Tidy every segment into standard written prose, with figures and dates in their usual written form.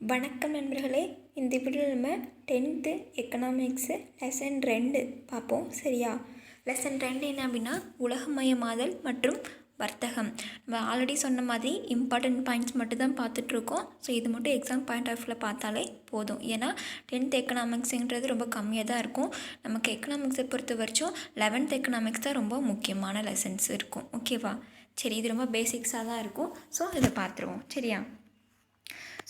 வணக்கம் நண்பர்களே. இந்த வீடியோவில் நம்ம 10th எக்கனாமிக்ஸு லெசன் 2 பார்ப்போம். சரியா? லெசன் 2 என்ன அப்படின்னா உலகமயமாதல் மற்றும் வர்த்தகம். நம்ம ஆல்ரெடி சொன்ன மாதிரி இம்பார்ட்டன்ட் பாயிண்ட்ஸ் மட்டும் தான் பார்த்துட்ருக்கோம். ஸோ இது மட்டும் எக்ஸாம் பாயிண்ட் ஆஃப் வியூவில் பார்த்தாலே போதும். ஏன்னா 10th எக்கனாமிக்ஸுன்றது ரொம்ப கம்மியாக தான் இருக்கும். நமக்கு எக்கனாமிக்ஸை பொறுத்த வரைக்கும் 11th எக்கனாமிக்ஸ் தான் ரொம்ப முக்கியமான லெசன்ஸ் இருக்கும். ஓகேவா? சரி, இது ரொம்ப பேசிக்ஸாக தான் இருக்கும். ஸோ இதை பார்த்துருவோம். சரியா?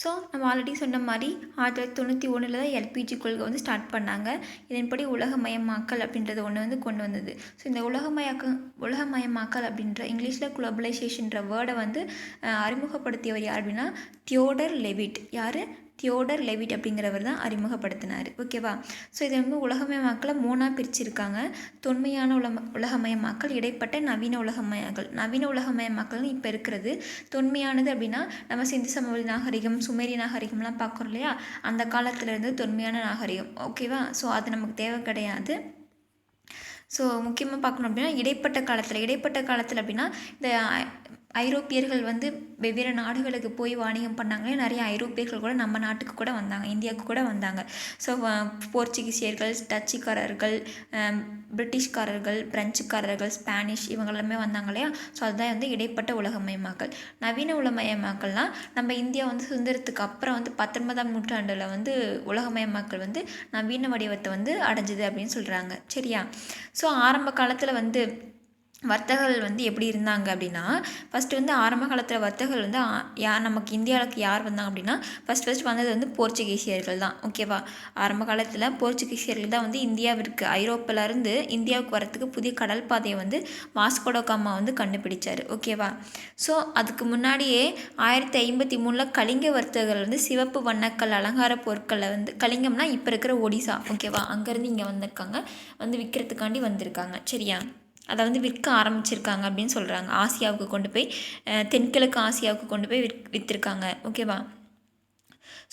ஸோ நம்ம ஆல்ரெடி சொன்ன மாதிரி 1991 தான் எல்பிஜி கொள்கை வந்து ஸ்டார்ட் பண்ணாங்க. இதன்படி உலகமயமாக்கல் அப்படின்றது ஒன்று கொண்டு வந்தது. ஸோ இந்த உலகமயமாக்கல் அப்படின்ற இங்கிலீஷில் குளோபலைசேஷன்ற வேர்டை வந்து அறிமுகப்படுத்தியவர் யார் அப்படின்னா தியோடர் லெவிட். யார்? தியோடர் லெவிட் அப்படிங்கிறவர் தான் அறிமுகப்படுத்தினார். ஓகேவா? ஸோ இதை வந்து உலகமயமாக்கலை 3ஆக பிரிச்சிருக்காங்க. தொன்மையான உலகமயமாக்கல், இடைப்பட்ட நவீன உலகமயமாக்கல். நவீன உலகமயமாக்கல்னு இப்போ இருக்கிறது. தொன்மையானது அப்படின்னா நம்ம சிந்து சமவெளி நாகரிகம், சுமேரிய நாகரிகம்லாம் பார்க்குறோம் இல்லையா, அந்த காலத்துலேருந்து தொன்மையான நாகரிகம். ஓகேவா? ஸோ அது நமக்கு தேவை கிடையாது. ஸோ முக்கியமாக பார்க்கணும் அப்படின்னா இடைப்பட்ட காலத்தில் அப்படின்னா இந்த ஐரோப்பியர்கள் வந்து வெவ்வேறு நாடுகளுக்கு போய் வாணிகம் பண்ணாங்களே, நிறைய ஐரோப்பியர்கள் கூட நம்ம நாட்டுக்கு கூட வந்தாங்க, இந்தியாவுக்கு கூட வந்தாங்க. ஸோ போர்ச்சுகீசியர்கள், டச்சுக்காரர்கள், பிரிட்டிஷ்காரர்கள், பிரெஞ்சுக்காரர்கள், ஸ்பானிஷ் இவங்க எல்லாமே வந்தாங்க இல்லையா. ஸோ அதுதான் வந்து இடைப்பட்ட உலகமயமாக்கல். நவீன உலகமயமாக்கல்னால் நம்ம இந்தியா வந்து சுதந்திரத்துக்கு அப்புறம் வந்து 19ஆம் நூற்றாண்டில் வந்து உலகமயமாக்கல் வந்து நவீன வடிவத்தை வந்து அடைஞ்சிது அப்படின்னு சொல்கிறாங்க. சரியா? ஸோ ஆரம்ப காலத்தில் வந்து வர்த்தகர்கள் வந்து எப்படி இருந்தாங்க அப்படின்னா, ஃபஸ்ட்டு வந்து ஆரம்ப காலத்தில் வர்த்தகர்கள் வந்து நமக்கு இந்தியாவுக்கு யார் வந்தாங்க அப்படின்னா ஃபஸ்ட் வந்தது வந்து போர்ச்சுகீசியர்கள் தான். ஓகேவா? ஆரம்ப காலத்தில் போர்ச்சுகீசியர்கள் தான் வந்து இந்தியாவிற்கு, ஐரோப்பிலேருந்து இந்தியாவுக்கு வரத்துக்கு புதிய கடல் பாதையை வந்து வாஸ்கோ ட காமா வந்து கண்டுபிடிச்சார். ஓகேவா? ஸோ அதுக்கு முன்னாடியே 1053 கலிங்க வர்த்தகர்கள் வந்து சிவப்பு வண்ணக்கல் அலங்கார பொருட்களை வந்து, கலிங்கம்னா இப்போ இருக்கிற ஒடிசா. ஓகேவா? அங்கேருந்து இங்கே வந்திருக்காங்க, வந்து விற்கிறதுக்காண்டி வந்திருக்காங்க. சரியா? அதை வந்து விற்க ஆரம்பிச்சிருக்காங்க அப்படின்னு சொல்கிறாங்க. ஆசியாவுக்கு கொண்டு போய், தென்கிழக்கு ஆசியாவுக்கு கொண்டு போய் விற்றுருக்காங்க. ஓகேவா?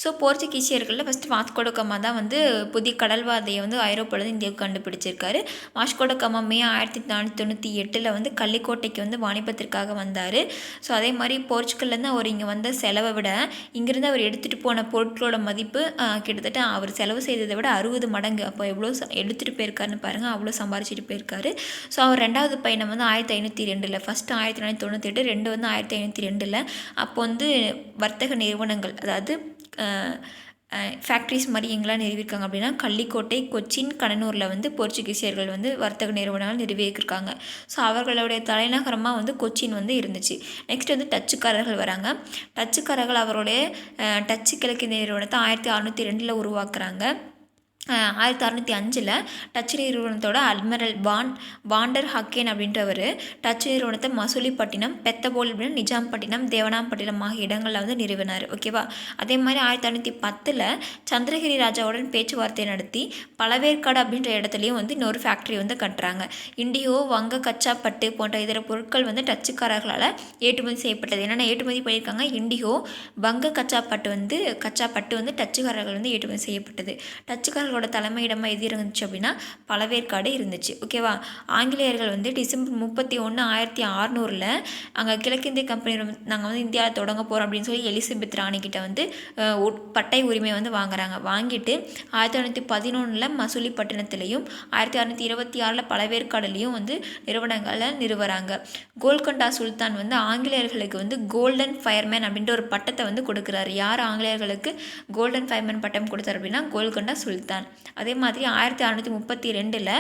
ஸோ போர்ச்சுகீசியர்களில் ஃபஸ்ட்டு வாஸ்கோ ட காமா தான் வந்து புதிய கடல்வாதையை வந்து ஐரோப்பாவிலேருந்து இந்தியாவுக்கு கண்டுபிடிச்சிருக்காரு. வாஸ்கோ ட காமா மே 1498 வந்து கள்ளிக்கோட்டைக்கு வந்து வாணிபத்திற்காக வந்தார். ஸோ அதே மாதிரி போர்ச்சுகல்லேருந்து அவர் இங்கே வந்த செலவை விட இங்கேருந்து அவர் எடுத்துகிட்டு போன பொருட்களோட மதிப்பு கிட்டத்தட்ட அவர் செலவு செய்ததை விட 60 மடங்கு. அப்போ எவ்வளோ எடுத்துகிட்டு போயிருக்காருன்னு பாருங்கள், அவ்வளோ சம்பாரிச்சிட்டு போயிருக்காரு. ஸோ அவர் 2வது பயணம் வந்து 1502, ஃபஸ்ட்டு 1998, 2 வந்து 1502. அப்போ வந்து வர்த்தக நிறுவனங்கள், அதாவது ஃபேக்ட்ரிஸ் மாதிரி எங்கெல்லாம் நிறுவியிருக்காங்க அப்படின்னா கள்ளிக்கோட்டை, கொச்சின், கடனூரில் வந்து போர்ச்சுகீசியர்கள் வந்து வர்த்தக நிறுவனங்கள் நிறுவியிருக்காங்க. ஸோ அவர்களுடைய தலைநகரமாக வந்து கொச்சின் வந்து இருந்துச்சு. நெக்ஸ்ட் வந்து டச்சுக்காரர்கள் வராங்க. டச்சுக்காரர்கள் அவருடைய டச்சு கிழக்கு நிறுவனத்தை 1602 உருவாக்குறாங்க. 1605 டச்சு நிறுவனத்தோட அட்மிரல் வாண்டர் ஹக்கேன் அப்படின்றவர் டச்சு நிறுவனத்தை மசூலிப்பட்டினம், பெத்தபோல் அப்படின்னா நிஜாம்பட்டினம், தேவனாம்பட்டினம் ஆகிய இடங்களில் வந்து நிறுவினார். ஓகேவா? அதே மாதிரி 1610 சந்திரகிரி ராஜாவுடன் பேச்சுவார்த்தை நடத்தி பழவேற்காடு அப்படின்ற இடத்துலையும் வந்து இன்னொரு ஃபேக்ட்ரி வந்து கட்டுறாங்க. இண்டிகோ, வங்க கச்சாப்பட்டு போன்ற இதர பொருட்கள் வந்து டச்சுக்காரர்களால் ஏற்றுமதி செய்யப்பட்டது. என்னென்ன ஏற்றுமதி பண்ணியிருக்காங்க? இண்டிகோ, வங்க கச்சாப்பட்டு வந்து டச்சுக்காரர்கள் வந்து ஏற்றுமதி செய்யப்பட்டது. டச்சுக்காரர்கள் தலைமையிடமாக எது இருந்துச்சு அப்படின்னா பழவேற்காடு இருந்துச்சு. ஓகேவா? ஆங்கிலேயர்கள் வந்து டிசம்பர் 31, 1600 அங்கே கிழக்கிந்திய கம்பெனி நாங்கள் வந்து இந்தியாவில் தொடங்க போகிறோம் அப்படின்னு சொல்லி எலிசபெத் ராணிக்கிட்ட வந்து பட்டை உரிமை வந்து வாங்குறாங்க. வாங்கிட்டு 1911 மசூலிப்பட்டினத்திலையும் 1626 பழவேற்காடுலையும் வந்து நிறுவனங்களை நிறுவுறாங்க. கோல்கொண்டா சுல்தான் வந்து ஆங்கிலேயர்களுக்கு வந்து கோல்டன் ஃபயர்மேன் அப்படின்ற ஒரு பட்டத்தை வந்து கொடுக்குறாரு. யார் ஆங்கிலேயர்களுக்கு கோல்டன் ஃபயர்மேன் பட்டம் கொடுத்தார் அப்படின்னா கோல்கொண்டா சுல்தான். அதே மாதிரி 1632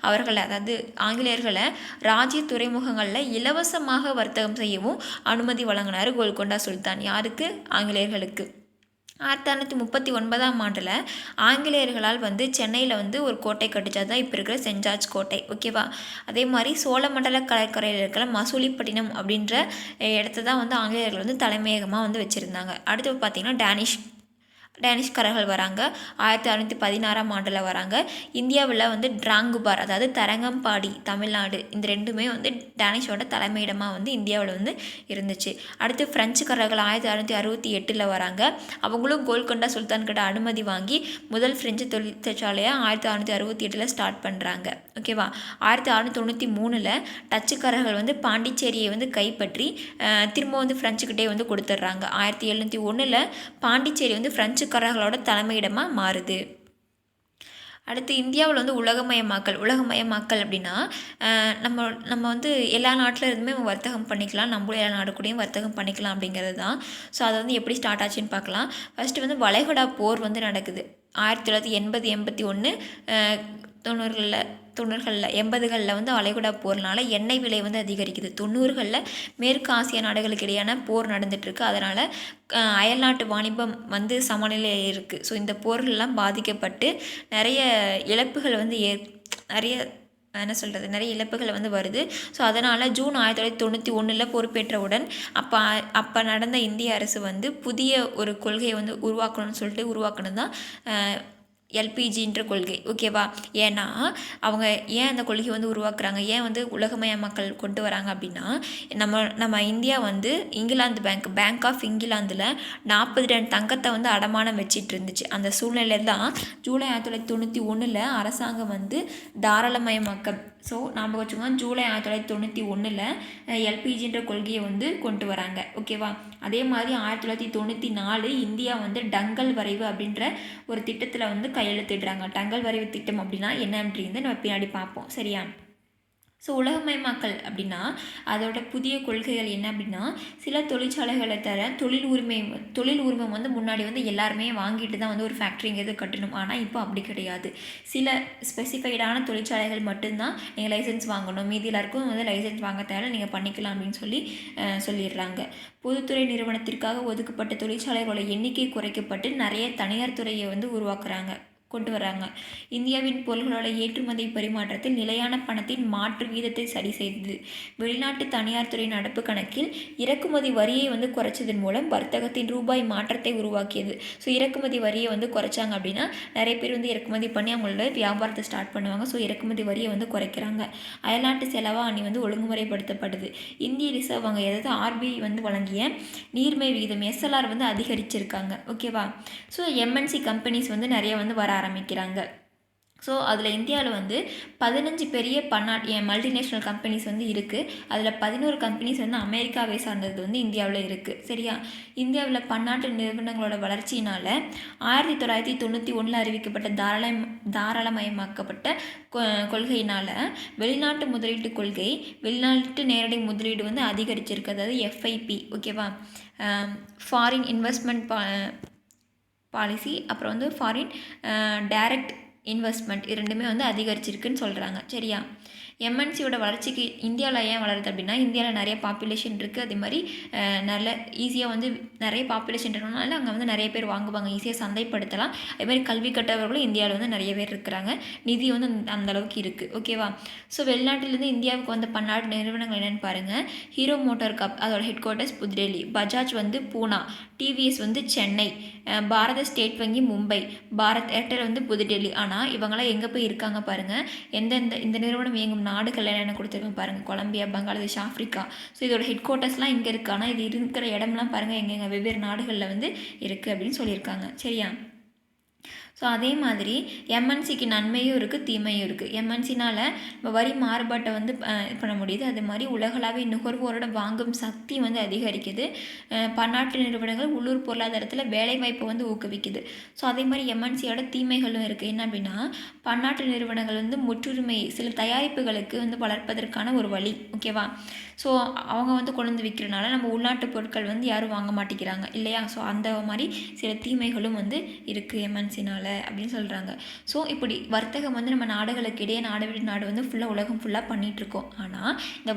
அவர்களை, அதாவது ஆங்கிலேயர்களை ராஜ்ய துறைமுகங்களில் இலவசமாக வர்த்தகம் செய்யவும் அனுமதி வழங்கினார் கோல்கொண்டா சுல்தான். யாருக்கு? ஆங்கிலேயர்களுக்கு. 1639 ஆங்கிலேயர்களால் வந்து சென்னையில் வந்து ஒரு கோட்டை கட்டிச்சது தான் இப்போ இருக்கிற சென்ட் ஜார்ஜ் கோட்டை. ஓகேவா? அதே மாதிரி சோழமண்டல கடற்கரையில் இருக்கிற மசூலிப்பட்டினம் அப்படின்ற இடத்த தான் வந்து ஆங்கிலேயர்கள் வந்து தலைமையகமாக வந்து வச்சுருந்தாங்க. அடுத்து பார்த்திங்கன்னா டேனிஷ்காரர்கள் வராங்க. 1616ஆம் ஆண்டில் வராங்க. இந்தியாவில் வந்து டிராங்குபார் அதாவது தரங்கம்பாடி தமிழ்நாடு இந்த ரெண்டுமே வந்து டேனிஷோட தலைமையிடமாக வந்து இந்தியாவில் வந்து இருந்துச்சு. அடுத்து ஃப்ரெஞ்சுக்காரர்கள் 1668 வராங்க. அவங்களும் கோல்கொண்டா சுல்தான் கிட்ட அனுமதி வாங்கி முதல் ஃப்ரெஞ்சு தொழிற்சாலையை 1668 ஸ்டார்ட் பண்ணுறாங்க. ஓகேவா. 1693 டச்சுக்காரர்கள் வந்து பாண்டிச்சேரியை வந்து கைப்பற்றி திரும்ப வந்து ஃப்ரெஞ்சுக்கிட்டே வந்து கொடுத்துட்றாங்க. 1701 பாண்டிச்சேரி வந்து ஃப்ரெஞ்சுக்காரர்களோட தலைமையிடமாக மாறுது. அடுத்து இந்தியாவில் வந்து உலகமயமாக்கல் அப்படின்னா நம்ம வந்து எல்லா நாட்டில் இருந்துமே வர்த்தகம் பண்ணிக்கலாம், நம்மளும் எல்லா நாடு கூடயும் வர்த்தகம் பண்ணிக்கலாம் அப்படிங்கிறது தான். ஸோ அது வந்து எப்படி ஸ்டார்ட் ஆச்சுன்னு பார்க்கலாம். ஃபஸ்ட்டு வந்து வளைகுடா போர் வந்து நடக்குது 1980 81 90களில் 80களில் வந்து வளைகுடா போர்னால எண்ணெய் விலை வந்து அதிகரிக்குது. 90களில் மேற்கு ஆசிய நாடுகளுக்கு இடையான போர் நடந்துகிட்ருக்கு. அதனால் அயல்நாட்டு வாணிபம் வந்து சமநிலையில் இருக்குது. ஸோ இந்த போர்களெலாம் பாதிக்கப்பட்டு நிறைய இழப்புகள் வந்து நிறைய இழப்புகள் வந்து வருது. ஸோ அதனால் ஜூன் 1991 பொறுப்பேற்றவுடன் அப்போ நடந்த இந்திய அரசு வந்து புதிய ஒரு கொள்கையை வந்து உருவாக்கணும் தான் எல்பிஜின்ற கொள்கை. ஓகேவா. ஏன்னா அவங்க ஏன் அந்த கொள்கை வந்து உருவாக்குறாங்க, ஏன் வந்து உலகமயமாக்கல் கொண்டு வராங்க அப்படின்னா நம்ம இந்தியா வந்து இங்கிலாந்து பேங்க் ஆஃப் இங்கிலாந்தில் 40 டன் தங்கத்தை வந்து அடமானம் வச்சிட்டு இருந்துச்சு. அந்த சூழ்நிலையில் தான் ஜூலை 1991 அரசாங்கம் வந்து தாராளமயமாக்கல் நாம் வச்சுக்கோங்க ஜூலை 1991 எல்பிஜின்ற கொள்கையை வந்து கொண்டு வராங்க. ஓகேவா. அதே மாதிரி 1994 இந்தியா வந்து டங்கல் வரைவு அப்படின்ற ஒரு திட்டத்தில் வந்து கையெழுத்திடுறாங்க. டங்கல் வரைவு திட்டம் அப்படின்னா என்னன்றது நம்ம பின்னாடி பார்ப்போம். சரியா. ஸோ உலகமயமாக்கல் அப்படின்னா அதோட புதிய கொள்கைகள் என்ன அப்படின்னா சில தொழிற்சாலைகளை தர தொழில் உரிமம் வந்து முன்னாடி வந்து எல்லாருமே வாங்கிட்டு தான் வந்து ஒரு ஃபேக்ட்ரிங்கிறது கட்டணும். ஆனால் இப்போ அப்படி கிடையாது. சில ஸ்பெசிஃபைடான தொழிற்சாலைகள் மட்டும்தான் நீங்கள் லைசன்ஸ் வாங்கணும், மீதி எல்லாருக்கும் வந்து லைசன்ஸ் வாங்க தேவை, நீங்கள் பண்ணிக்கலாம் அப்படின்னு சொல்லிடுறாங்க. பொதுத்துறை நிறுவனத்திற்காக ஒதுக்கப்பட்ட தொழிற்சாலைகளோட எண்ணிக்கை குறைக்கப்பட்டு நிறைய தனியார் துறையை வந்து கொண்டு வராங்க. இந்தியாவின் பொருள்களோட ஏற்றுமதி பரிமாற்றத்தில் நிலையான பணத்தின் மாற்று வீதத்தை சரி செய்தது. வெளிநாட்டு தனியார் துறை நடப்பு கணக்கில் இறக்குமதி வரியை வந்து குறைச்சதன் மூலம் வர்த்தகத்தின் ரூபாய் மாற்றத்தை உருவாக்கியது. ஸோ இறக்குமதி வரியை வந்து குறைச்சாங்க அப்படின்னா நிறைய பேர் வந்து இறக்குமதி பண்ணி அவங்களோட வியாபாரத்தை ஸ்டார்ட் பண்ணுவாங்க. ஸோ இறக்குமதி வரியை வந்து குறைக்கிறாங்க. அயல்நாட்டு செலவாணி வந்து ஒழுங்குமுறைப்படுத்தப்படுது. இந்திய ரிசர்வ் வங்கி அதாவது ஆர்பிஐ வந்து வழங்கிய நீர்மை விகிதம் எஸ்எல்ஆர் வந்து அதிகரிச்சிருக்காங்க. ஓகேவா. ஸோ எம்என்சி கம்பெனிஸ் வந்து நிறைய வந்து வர ஆரம்பிக்கிறாங்க. ஸோ அதில் இந்தியாவில் வந்து 15 பெரிய மல்டிநேஷ்னல் கம்பெனிஸ் வந்து இருக்குது. அதில் 11 கம்பெனிஸ் வந்து அமெரிக்காவை சார்ந்தது வந்து இந்தியாவில் இருக்குது. சரியா. இந்தியாவில் பன்னாட்டு நிறுவனங்களோட வளர்ச்சியினால் 1991 அறிவிக்கப்பட்ட தாராளமயமாக்கப்பட்ட கொள்கையினால் வெளிநாட்டு முதலீட்டு கொள்கை, வெளிநாட்டு நேரடி முதலீடு வந்து அதிகரிச்சிருக்கு. அதாவது எஃப்ஐபி. ஓகேவா. ஃபாரின் இன்வெஸ்ட்மெண்ட் பாலிசி, அப்புறம் வந்து ஃபாரின் டைரக்ட் இன்வெஸ்ட்மெண்ட் இது ரெண்டுமே வந்து அதிகரிச்சிருக்குன்னு சொல்கிறாங்க. சரியா. எம்என்சியோட வளர்ச்சிக்கு இந்தியாவில் ஏன் வளருது அப்படின்னா இந்தியாவில் நிறைய பாப்புலேஷன் இருக்குது. அதே மாதிரி நல்ல ஈஸியாக வந்து நிறைய பாப்புலேஷன் இருக்கனால அங்கே வந்து நிறைய பேர் வாங்குவாங்க, ஈஸியாக சந்தைப்படுத்தலாம். அதேமாதிரி கல்வி கற்றவர்களும் இந்தியாவில் வந்து நிறைய பேர் இருக்கிறாங்க, நிதி வந்து அந்தளவுக்கு இருக்குது. ஓகேவா. ஸோ வெளிநாட்டிலேருந்து இந்தியாவுக்கு வந்த பன்னாட்டு நிறுவனங்கள் என்னென்னு பாருங்கள். ஹீரோ மோட்டார் கப் அதோட ஹெட் குவார்ட்டர்ஸ் புதுடெல்லி, பஜாஜ் வந்து பூனா, டிவிஎஸ் வந்து சென்னை, பாரத ஸ்டேட் வங்கி மும்பை, பாரத் ஏர்டெல் வந்து புதுடெல்லி. ஆனால் இவங்களாம் எங்கே போய் இருக்காங்க பாருங்கள். இந்த நிறுவனம் இயங்கும் நாடுகள் என்னென்ன கொடுத்துருக்காங்க பாருங்கள். Colombia, Bangladesh, Africa. ஸோ இதோட ஹெட் குவார்ட்டர்ஸ்லாம் இங்கே இருக்குது. ஆனால் இது இருக்கிற இடம்லாம் பாருங்கள் எங்கெங்கே வெவ்வேறு நாடுகளில் வந்து இருக்குது அப்படின்னு சொல்லியிருக்காங்க. சரியா. ஸோ அதே மாதிரி எம்என்சிக்கு நன்மையும் இருக்குது, தீமையும் இருக்குது. எம்என்சினால் இப்போ வரி மாறுபாட்டை வந்து பண்ண முடியுது. அதே மாதிரி உலகளாவிய நுகர்வோரோட வாங்கும் சக்தி வந்து அதிகரிக்குது. பன்னாட்டு நிறுவனங்கள் உள்ளூர் பொருளாதாரத்தில் வேலைவாய்ப்பை வந்து ஊக்குவிக்குது. ஸோ அதே மாதிரி எம்என்சியோட தீமைகளும் இருக்குது. என்ன அப்படின்னா பன்னாட்டு நிறுவனங்கள் வந்து முற்றுரிமை சில தயாரிப்புகளுக்கு வந்து வளர்ப்பதற்கான ஒரு வழி. ஓகேவா. ஸோ அவங்க வந்து கொண்டு வந்து விற்கிறனால நம்ம உள்நாட்டு பொருட்கள் வந்து யாரும் வாங்க மாட்டேங்கிறாங்க இல்லையா. ஸோ அந்த மாதிரி சில தீமைகளும் வந்து இருக்குது எம்என்சினால். பழகலை அப்படின்னு சொல்கிறாங்க. ஸோ இப்படி வர்த்தகம் வந்து நம்ம நாடுகளுக்கு இடையே நாடு விட்டு நாடு வந்து ஃபுல்லாக உலகம் ஃபுல்லாக பண்ணிகிட்ருக்கோம். ஆனால் இந்த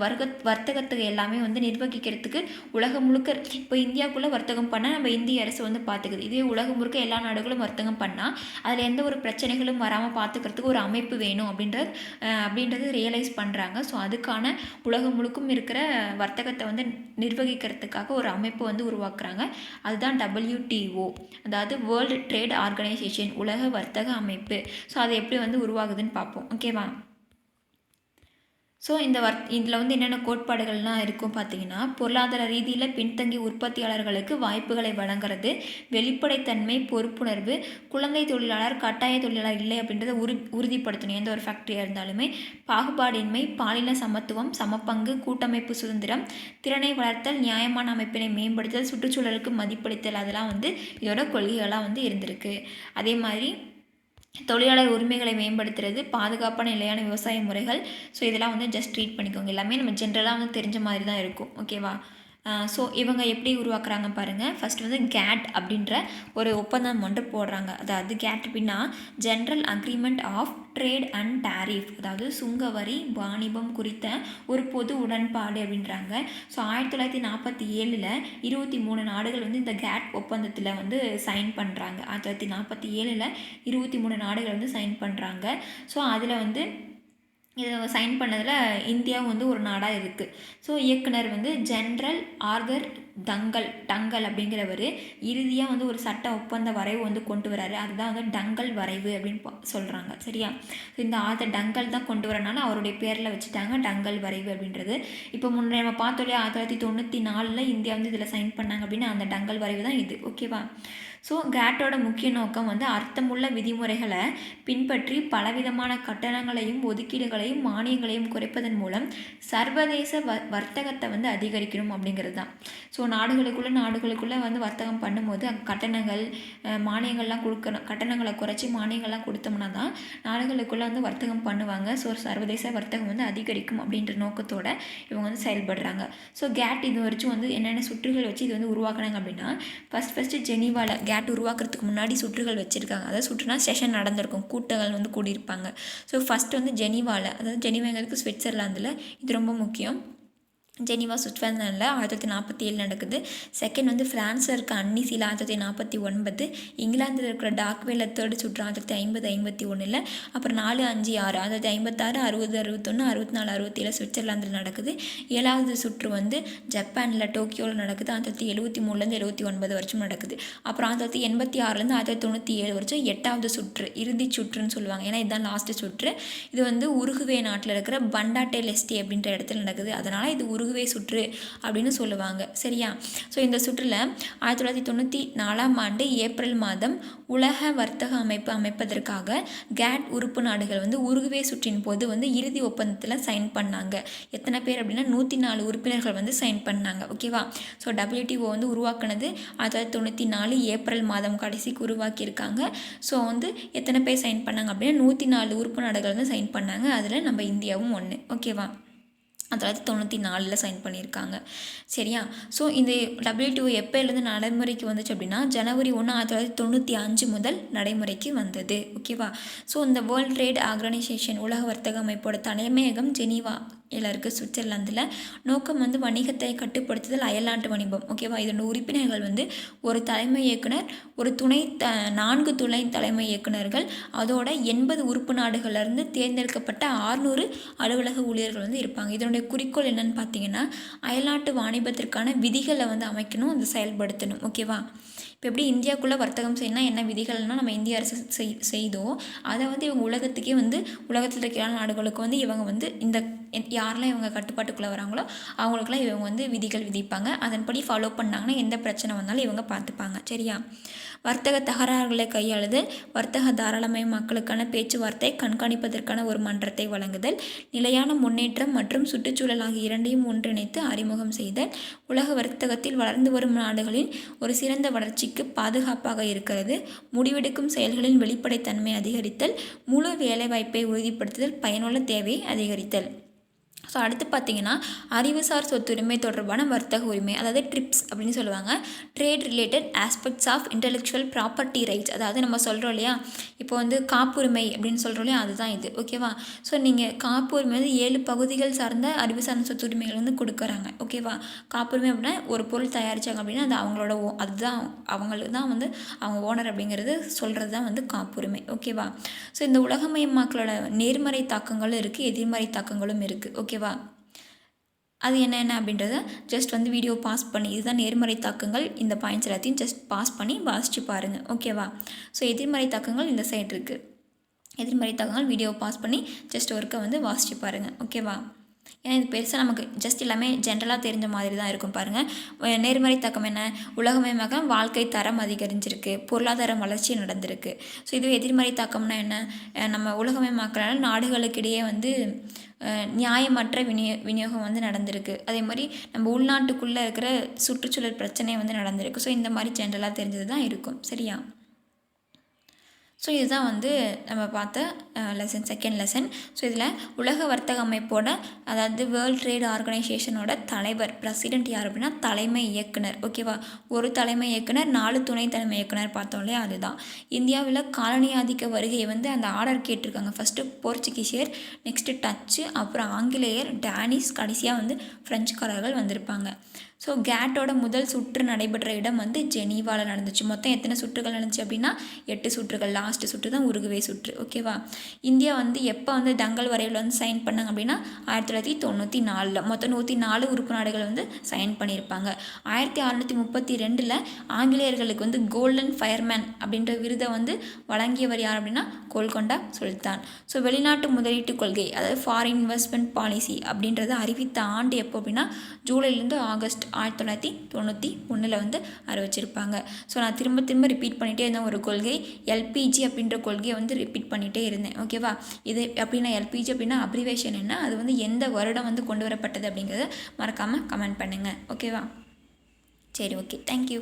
வர்த்தகத்துக்கு எல்லாமே வந்து நிர்வகிக்கிறதுக்கு உலகம் முழுக்க இப்போ இந்தியாவுக்குள்ளே வர்த்தகம் பண்ணால் நம்ம இந்திய அரசு வந்து பார்த்துக்குது. இதே உலகம் முழுக்க எல்லா நாடுகளும் வர்த்தகம் பண்ணால் அதில் எந்த ஒரு பிரச்சனைகளும் வராமல் பார்த்துக்கிறதுக்கு ஒரு அமைப்பு வேணும் அப்படின்றது ரியலைஸ் பண்ணுறாங்க. ஸோ அதுக்கான உலகம் முழுக்கும் இருக்கிற வர்த்தகத்தை வந்து நிர்வகிக்கிறதுக்காக ஒரு அமைப்பு வந்து உருவாக்குறாங்க. அதுதான் WTO, அதாவது வேர்ல்டு ட்ரேட் ஆர்கனைசேஷன், உலக வர்த்தக அமைப்பு. ஸோ அது எப்படி வந்து உருவாகுதுன்னு பார்ப்போம். ஓகேவா? ஸோ இதில் வந்து என்னென்ன கோட்பாடுகள்லாம் இருக்கும் பார்த்தீங்கன்னா, பொருளாதார ரீதியில் பின்தங்கிய உற்பத்தியாளர்களுக்கு வாய்ப்புகளை வழங்குறது, வெளிப்படைத்தன்மை, பொறுப்புணர்வு, குழந்தை தொழிலாளர், கட்டாய தொழிலாளர் இல்லை அப்படின்றத உறுதிப்படுத்தணும் எந்த ஒரு ஃபேக்ட்ரியாக இருந்தாலுமே, பாகுபாடின்மை, பாலின சமத்துவம், சமப்பங்கு, கூட்டமைப்பு சுதந்திரம், திறனை வளர்த்தல், நியாயமான அமைப்பினை மேம்படுத்தல், சுற்றுச்சூழலுக்கு மதிப்பளித்தல், அதெல்லாம் வந்து இதோட கொள்கைகளாக வந்து இருந்திருக்கு. அதே மாதிரி தொழிலாளர் உரிமைகளை மேம்படுத்துறது, பாதுகாப்பான நிலையான விவசாய முறைகள். ஸோ இதெல்லாம் வந்து ஜஸ்ட் ட்ரீட் பண்ணிக்கோங்க. எல்லாமே நம்ம ஜென்ரலாக வந்து தெரிஞ்ச மாதிரி தான் இருக்கும். ஓகேவா? ஸோ இவங்க எப்படி உருவாக்குறாங்க பாருங்கள். ஃபஸ்ட் வந்து கேட் அப்படின்ற ஒரு ஒப்பந்தம் ஒன்று போடுறாங்க. அதாவது கேட் அப்படின்னா general agreement of trade and tariff, அதாவது சுங்கவரி வாணிபம் குறித்த ஒரு பொது உடன்பாடு அப்படின்றாங்க. ஸோ 1947 23 நாடுகள் வந்து இந்த கேட் ஒப்பந்தத்தில் வந்து சைன் பண்ணுறாங்க. 1947 23 நாடுகள் வந்து சைன் பண்ணுறாங்க. ஸோ அதில் வந்து இதை சைன் பண்ணதில் இந்தியாவும் வந்து ஒரு நாடாக இருக்குது. ஸோ இயக்குனர் வந்து ஜென்ரல் ஆர்தர் டங்கல் அப்படிங்கிறவர் இறுதியாக வந்து ஒரு சட்ட ஒப்பந்த வரைவு வந்து கொண்டு வராரு. அதுதான் வந்து டங்கல் வரைவு அப்படின்னு சொல்கிறாங்க. சரியா? இந்த ஆர்தர் டங்கல் தான் கொண்டு வரனால அவருடைய பேரில் வச்சுட்டாங்க டங்கல் வரைவு அப்படின்றது. இப்போ முன்னே நம்ம பார்த்தோம் இல்லையா, 1994 இந்தியா வந்து இதில் சைன் பண்ணாங்க அப்படின்னு, அந்த டங்கல் வரைவு தான் இது. ஓகேவா? ஸோ கேட்டோட முக்கிய நோக்கம் வந்து அர்த்தமுள்ள விதிமுறைகளை பின்பற்றி பலவிதமான கட்டணங்களையும் ஒதுக்கீடுகளையும் மானியங்களையும் குறைப்பதன் மூலம் சர்வதேச வர்த்தகத்தை வந்து அதிகரிக்கணும் அப்படிங்கிறது தான். ஸோ நாடுகளுக்குள்ளே வந்து வர்த்தகம் பண்ணும்போது கட்டணங்கள் மானியங்கள்லாம் கொடுக்கணும். கட்டணங்களை குறைச்சி மானியங்கள்லாம் கொடுத்தோம்னா தான் நாடுகளுக்குள்ளே வந்து வர்த்தகம் பண்ணுவாங்க. ஸோ சர்வதேச வர்த்தகம் வந்து அதிகரிக்கும் அப்படின்ற நோக்கத்தோடு இவங்க வந்து செயல்படுறாங்க. ஸோ கேட் இது வரைக்கும் வந்து என்னென்ன சுற்றுகள் வச்சு இது வந்து உருவாக்குனாங்க அப்படின்னா, ஃபஸ்ட்டு ஜெனீவாவில் கேட் உருவாக்குறதுக்கு முன்னாடி சுற்றுகள் வச்சுருக்காங்க. அதாவது சுற்றுனா செஷன் நடந்திருக்கும், கூட்டங்கள் வந்து கூடியிருப்பாங்க. ஸோ ஃபஸ்ட்டு வந்து ஜெனீவாவில், அதாவது ஜெனீவாங்கிறதுக்கு ஸ்விட்சர்லாந்தில், இது ரொம்ப முக்கியம். ஜெனீவா சுவிட்சர்லாந்தில் 1947 நடக்குது. செகண்ட் வந்து ஃப்ரான்ஸில் இருக்க அன்னிசியில் 1949, இங்கிலாந்தில் இருக்கிற டாக்வேல தேர்டு சுற்று 1950-51, அப்புறம் 4, 5, 6 1956, 60, 61, 64, 67 சுவிட்சர்லாந்தில் நடக்குது. 7வது சுற்று வந்து ஜப்பானில் டோக்கியோவில் நடக்குது. 1973 79 வரைக்கும் நடக்குது. அப்புறம் 1986 1997 வரைக்கும் 8வது சுற்று, இறுதி சுற்றுன்னு சொல்லுவாங்க. ஏன்னா இதுதான் லாஸ்ட்டு சுற்று. இது வந்து உருகுவே நாட்டில் இருக்கிற பண்டாட்டே லெஸ்டி அப்படின்ற இடத்துல நடக்குது. அதனால் இது உருகுவே சுற்று அப்படின்னு சொல்லுவாங்க. சரியா? ஸோ இந்த சுற்றில் 1994 ஏப்ரல் மாதம் உலக வர்த்தக அமைப்பு அமைப்பதற்காக கேட் உறுப்பு நாடுகள் வந்து உருகுவே சுற்றின் போது வந்து இறுதி ஒப்பந்தத்தில் சைன் பண்ணாங்க. எத்தனை பேர் அப்படின்னா 104 உறுப்பினர்கள் வந்து சைன் பண்ணாங்க. ஓகேவா? ஸோ WTO வந்து உருவாக்குனது 1994 ஏப்ரல் மாதம் கடைசிக்கு உருவாக்கியிருக்காங்க. ஸோ வந்து எத்தனை பேர் சைன் பண்ணாங்க அப்படின்னா 104 உறுப்பு நாடுகள் வந்து சைன் பண்ணாங்க. அதில் நம்ம இந்தியாவும் ஒன்று. ஓகேவா? 1994 சைன் பண்ணியிருக்காங்க. சரியா? ஸோ இந்த WTO எப்போலேருந்து நடைமுறைக்கு வந்துச்சு அப்படின்னா ஜனவரி 1, 1995 முதல் நடைமுறைக்கு வந்தது. ஓகேவா? ஸோ இந்த வேர்ல்ட் ட்ரேட் ஆர்கனைசேஷன், உலக வர்த்தக அமைப்போட தலைமையகம் ஜெனீவா இருக்குது சுவிட்சர்லாந்தில். நோக்கம் வந்து வணிகத்தை கட்டுப்படுத்துதல், அயல்நாட்டு வணிகம். ஓகேவா? இதோட உறுப்பினர்கள் வந்து ஒரு தலைமை இயக்குனர், ஒரு 4 துணை தலைமை இயக்குனர்கள், அதோட 80 உறுப்பு நாடுகள்லேருந்து தேர்ந்தெடுக்கப்பட்ட 600 அலுவலக ஊழியர்கள் வந்து இருப்பாங்க. இதனுடைய குறிக்கோள் என்னன்னு பார்த்தீங்கன்னா, அயல்நாட்டு வாணிபத்திற்கான விதிகளை வந்து அமைக்கணும், அதை செயல்படுத்தணும். ஓகேவா? இப்போ எப்படி இந்தியாவுக்குள்ளே வர்த்தகம் செய்யணும்னா என்ன விதிகள்னால் நம்ம இந்திய அரசு செய்தோம், அதை வந்து இவங்க உலகத்துக்கே வந்து உலகத்தில் இருக்கிற நாடுகளுக்கு வந்து இவங்க வந்து இந்த யாரெல்லாம் இவங்க கட்டுப்பாட்டுக்குள்ளே வராங்களோ அவங்களுக்குலாம் இவங்க வந்து விதிகள் விதிப்பாங்க. அதன்படி ஃபாலோ பண்ணாங்கன்னா எந்த பிரச்சனை வந்தாலும் இவங்க பார்த்துப்பாங்க. சரியா? வர்த்தக தகராறுகளை கையாளுதல், வர்த்தக தாராளமயமாக்கலுக்கான பேச்சுவார்த்தை கண்காணிப்பதற்கான ஒரு மன்றத்தை வழங்குதல், நிலையான முன்னேற்றம் மற்றும் சுற்றுச்சூழல் ஆகிய இரண்டையும் ஒன்றிணைத்து அறிமுகம் செய்தல், உலக வர்த்தகத்தில் வளர்ந்து வரும் நாடுகளின் ஒரு சிறந்த வளர்ச்சிக்கு பாதுகாப்பாக இருக்கிறது, முடிவெடுக்கும் செயல்களின் வெளிப்படைத்தன்மை அதிகரித்தல், முழு வேலைவாய்ப்பை உறுதிப்படுத்துதல், பயனுள்ள தேவையை அதிகரித்தல். ஸோ அடுத்து பார்த்திங்கன்னா அறிவுசார் சொத்துரிமை தொடர்பான வர்த்தக உரிமை, அதாவது ட்ரிப்ஸ் அப்படின்னு சொல்லுவாங்க. Trade related aspects of intellectual property rights. அதாவது நம்ம சொல்கிறோம் இல்லையா, இப்போ வந்து காப்புரிமை அப்படின்னு சொல்கிறோம் இல்லையா, அதுதான் இது. ஓகேவா? ஸோ நீங்கள் காப்புரிமை வந்து 7 பகுதிகள் சார்ந்த அறிவுசார் சொத்துரிமைகள் வந்து கொடுக்குறாங்க. ஓகேவா? காப்புரிமை அப்படின்னா ஒரு பொருள் தயாரித்தாங்க அப்படின்னா அது அவங்களோட அதுதான் அவங்களுக்கு தான் வந்து அவங்க ஓனர் அப்படிங்கிறது சொல்கிறது தான் வந்து காப்புரிமை. ஓகேவா? ஸோ இந்த உலகமயமாக்கலோட நேர்மறை தாக்கங்களும் இருக்குது, எதிர்மறை தாக்கங்களும் இருக்குது. ஓகேவா? அது என்னென்ன அப்படின்றத ஜஸ்ட் வந்து வீடியோ பாஸ் பண்ணி, இதுதான் நேர்மறை தாக்கங்கள், இந்த பாயிண்ட்ஸ் எல்லாத்தையும் ஜஸ்ட் பாஸ் பண்ணி வாசித்து பாருங்கள். ஓகேவா? ஸோ எதிர்மறை தாக்கங்கள் இந்த சைடு இருக்குது. எதிர்மறை தாக்கங்கள் வீடியோ பாஸ் பண்ணி ஜஸ்ட் ஒர்க்கை வந்து வாசித்து பாருங்கள். ஓகேவா? ஏன்னா இது பெருசாக நமக்கு ஜஸ்ட் எல்லாமே ஜென்ரலாக தெரிஞ்ச மாதிரி தான் இருக்கும். பாருங்கள், நேர்மறை தாக்கம் என்ன? உலகமயமாக வாழ்க்கை தரம் அதிகரிஞ்சிருக்கு, பொருளாதார வளர்ச்சி நடந்திருக்கு. ஸோ இது எதிர்மறை தாக்கம்னா என்ன? நம்ம உலகமயமாக்கலால் நாடுகளுக்கிடையே வந்து நியாயமற்ற விநியோகம் வந்து நடந்திருக்கு. அதே மாதிரி நம்ம உள்நாட்டுக்குள்ளே இருக்கிற சுற்றுச்சூழல் பிரச்சனை வந்து நடந்திருக்கு. ஸோ இந்த மாதிரி ஜென்ரலாக தெரிஞ்சது தான் இருக்கும். சரியா? ஸோ இதுதான் வந்து நம்ம பார்த்த லெசன், செகண்ட் லெசன். ஸோ இதில் உலக வர்த்தக அமைப்போட, அதாவது வேர்ல்ட் ட்ரேட் ஆர்கனைசேஷனோட தலைவர், பிரசிடென்ட் யார் அப்படின்னா தலைமை இயக்குனர். ஓகேவா? ஒரு தலைமை இயக்குனர், 4 துணை தலைமை இயக்குனர் பார்த்தோம் இல்லையா, அதுதான். இந்தியாவில் காலனி ஆதிக்க வருகையை வந்து அந்த ஆர்டர் கேட்டிருக்காங்க. ஃபஸ்ட்டு போர்ச்சுகீசியர், நெக்ஸ்ட்டு டச்சு, அப்புறம் ஆங்கிலேயர், டேனிஷ், கடைசியாக வந்து ஃப்ரெஞ்சுக்காரர்கள் வந்திருப்பாங்க. ஸோ கேட்டோட முதல் சுற்று நடைபெற்ற இடம் வந்து ஜெனீவாவில் நடந்துச்சு. மொத்தம் எத்தனை சுற்றுகள் நடந்துச்சு அப்படின்னா 8 சுற்றுகள். லாஸ்ட் சுற்று தான் உருகுவே சுற்று. ஓகேவா? இந்தியா வந்து எப்போ வந்து டங்கல் வரைவில் வந்து சைன் பண்ணாங்க அப்படின்னா 1994. மொத்தம் 104 உறுப்பு நாடுகள் வந்து சைன் பண்ணியிருப்பாங்க. 1632 ஆங்கிலேயர்களுக்கு வந்து கோல்டன் ஃபயர்மேன் அப்படின்ற விருதை வந்து வழங்கியவர் யார் அப்படின்னா கோல்கொண்டா சுல்தான். ஸோ வெளிநாட்டு முதலீட்டு கொள்கை, அதாவது ஃபாரின் இன்வெஸ்ட்மெண்ட் பாலிசி அப்படின்றத அறிவித்த ஆண்டு எப்போ அப்படின்னா ஜூலைலேருந்து ஆகஸ்ட் 1991 வந்து அறிவிச்சிருப்பாங்க. ஸோ நான் திரும்ப ரிப்பீட் பண்ணிகிட்டே இருந்தேன் ஒரு கொள்கை, எல்பிஜி அப்படின்ற கொள்கையை வந்து ரிப்பீட் பண்ணிகிட்டே இருந்தேன். ஓகேவா? இது அப்படின்னா எல்பிஜி அப்படின்னா அப்ரிவேஷன் என்ன, அது வந்து எந்த வருடம் வந்து கொண்டு வரப்பட்டது அப்படிங்கிறத மறக்காமல் கமெண்ட் பண்ணுங்கள். ஓகேவா? சரி, ஓகே, தேங்க்யூ.